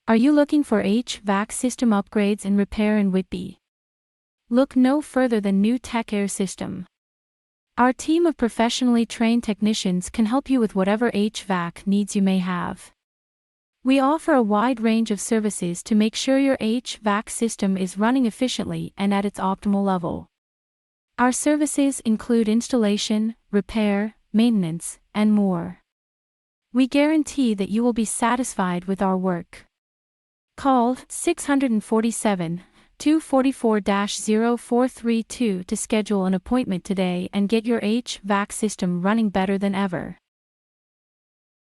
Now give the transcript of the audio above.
Are you looking for HVAC system upgrades and repair in Whitby? Look no further than New Tech Air System. Our team of professionally trained technicians can help you with whatever HVAC needs you may have. We offer a wide range of services to make sure your HVAC system is running efficiently and at its optimal level. Our services include installation, repair, maintenance, and more. We guarantee that you will be satisfied with our work. Call 647-244-0432 to schedule an appointment today and get your HVAC system running better than ever.